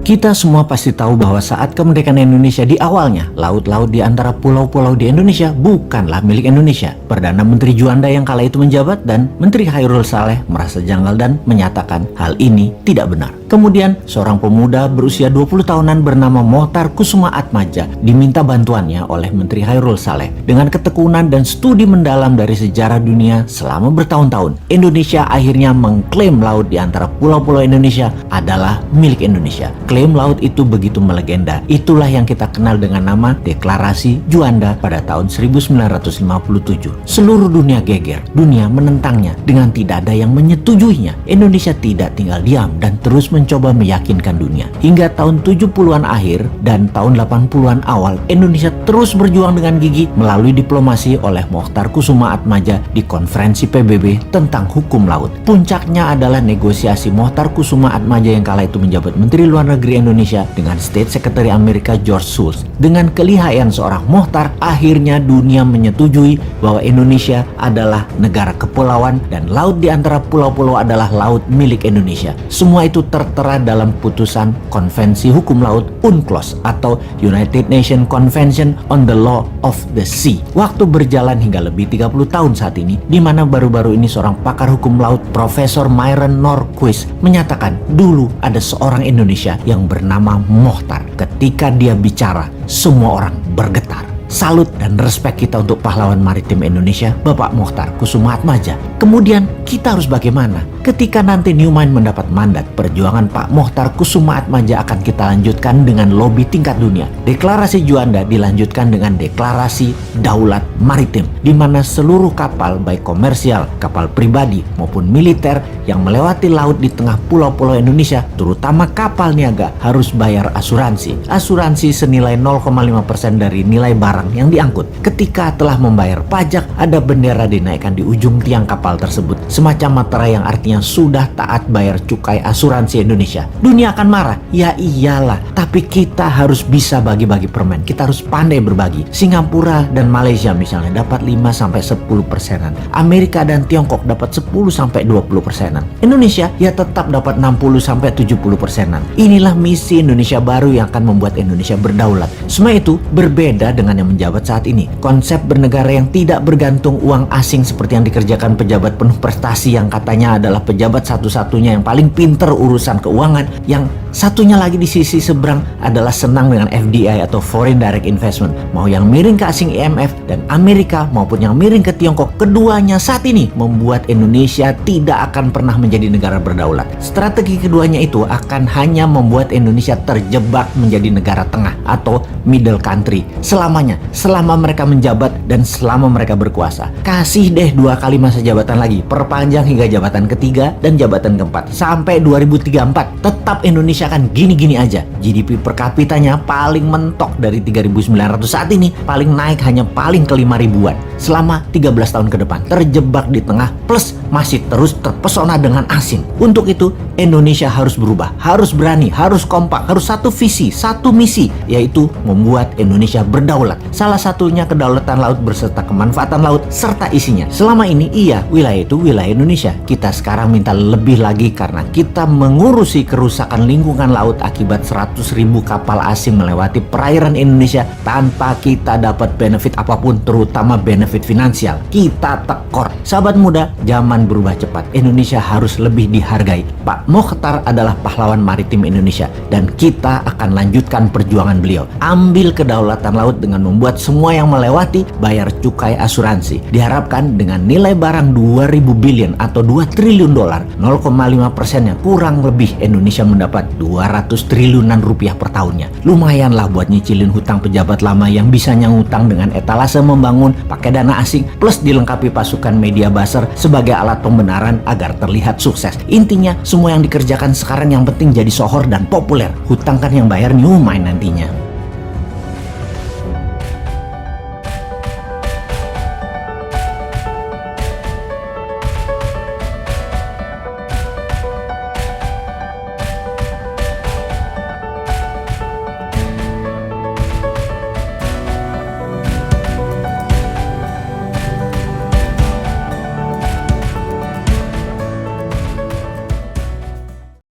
Kita semua pasti tahu bahwa saat kemerdekaan Indonesia di awalnya, laut-laut di antara pulau-pulau di Indonesia bukanlah milik Indonesia. Perdana Menteri Juanda yang kala itu menjabat dan Menteri Khairul Saleh merasa janggal dan menyatakan hal ini tidak benar. Kemudian, seorang pemuda berusia 20 tahunan bernama Mohtar Kusuma Atmadja diminta bantuannya oleh Menteri Khairul Saleh. Dengan ketekunan dan studi mendalam dari sejarah dunia selama bertahun-tahun, Indonesia akhirnya mengklaim laut di antara pulau-pulau Indonesia adalah milik Indonesia. Klaim laut itu begitu melegenda. Itulah yang kita kenal dengan nama Deklarasi Juanda pada tahun 1957. Seluruh dunia geger, dunia menentangnya dengan tidak ada yang menyetujuinya. Indonesia tidak tinggal diam dan terus mencoba meyakinkan dunia. Hingga tahun 70-an akhir dan tahun 80-an awal, Indonesia terus berjuang dengan gigih melalui diplomasi oleh Mohtar Kusuma Atmadja di konferensi PBB tentang hukum laut. Puncaknya adalah negosiasi Mohtar Kusuma Atmadja yang kala itu menjabat Menteri Luar Negeri Indonesia dengan State Secretary Amerika George Shultz. Dengan kelihayan seorang Mohtar, akhirnya dunia menyetujui bahwa Indonesia adalah negara kepulauan dan laut di antara pulau-pulau adalah laut milik Indonesia. Semua itu tertera dalam putusan Konvensi Hukum Laut UNCLOS atau United Nations Convention on the Law of the Sea. Waktu berjalan hingga lebih 30 tahun saat ini, di mana baru-baru ini seorang pakar hukum laut Profesor Myron Norquist menyatakan dulu ada seorang Indonesia yang bernama Mohtar. Ketika dia bicara, semua orang bergetar. Salut dan respek kita untuk pahlawan maritim Indonesia, Bapak Mohtar Kusuma Atmadja. Kemudian kita harus bagaimana? Ketika nanti Newmind mendapat mandat, perjuangan Pak Mohtar Kusuma Atmadja akan kita lanjutkan dengan lobi tingkat dunia. Deklarasi Juanda dilanjutkan dengan deklarasi Daulat Maritim, di mana seluruh kapal baik komersial, kapal pribadi maupun militer yang melewati laut di tengah pulau-pulau Indonesia, terutama kapal niaga, harus bayar asuransi. Asuransi senilai 0,5% dari nilai barang yang diangkut. Ketika telah membayar pajak, ada bendera dinaikkan di ujung tiang kapal tersebut, semacam materai yang artinya sudah taat bayar cukai asuransi Indonesia. Dunia akan marah, ya iyalah, tapi kita harus bisa bagi-bagi permen. Kita harus pandai berbagi. Singapura dan Malaysia misalnya dapat 5-10%. Amerika dan Tiongkok dapat 10-20%. Indonesia ya tetap dapat 60-70%. Inilah misi Indonesia baru yang akan membuat Indonesia berdaulat. Semua itu berbeda dengan yang menjabat saat ini. Konsep bernegara yang tidak bergantung uang asing seperti yang dikerjakan pejabat penuh prestasi yang katanya adalah pejabat satu-satunya yang paling pinter urusan keuangan, yang satunya lagi di sisi seberang adalah senang dengan FDI atau Foreign Direct Investment. Mau yang miring ke asing IMF dan Amerika maupun yang miring ke Tiongkok, keduanya saat ini membuat Indonesia tidak akan pernah menjadi negara berdaulat. Strategi keduanya itu akan hanya membuat Indonesia terjebak menjadi negara tengah atau middle country selamanya, selama mereka menjabat dan selama mereka berkuasa. Kasih deh 2 kali masa jabatan lagi, perpanjang hingga jabatan ketiga dan jabatan keempat sampai 2034. Tetap Indonesia akan gini-gini aja. GDP per kapitanya paling mentok dari 3.900 saat ini, paling naik hanya paling ke 5.000-an selama 13 tahun ke depan. Terjebak di tengah plus masih terus terpesona dengan asing. Untuk itu Indonesia harus berubah, harus berani, harus kompak, harus satu visi, satu misi, yaitu membuat Indonesia berdaulat. Salah satunya kedaulatan laut berserta kemanfaatan laut serta isinya. Selama ini iya, wilayah itu wilayah Indonesia. Kita sekarang minta lebih lagi karena kita mengurusi kerusakan lingkungan laut akibat 100.000 kapal asing melewati perairan Indonesia tanpa kita dapat benefit apapun, terutama benefit finansial. Kita tekor. Sahabat muda, zaman berubah cepat. Indonesia harus lebih dihargai. Pak Mohtar adalah pahlawan maritim Indonesia dan kita akan lanjutkan perjuangan beliau. Ambil kedaulatan laut dengan membuat semua yang melewati bayar cukai asuransi. Diharapkan dengan nilai barang 2.000 billion atau 2 triliun dolar, 0,5%-nya kurang lebih Indonesia mendapat 200 triliunan rupiah per tahunnya. Lumayanlah buat nyicilin hutang pejabat lama yang bisanya ngutang dengan etalase membangun pakai dana asing plus dilengkapi pasukan media buzzer sebagai alat pembenaran agar terlihat sukses. Intinya semua yang dikerjakan sekarang yang penting jadi sohor dan populer. Hutang kan yang bayar Newmind nantinya.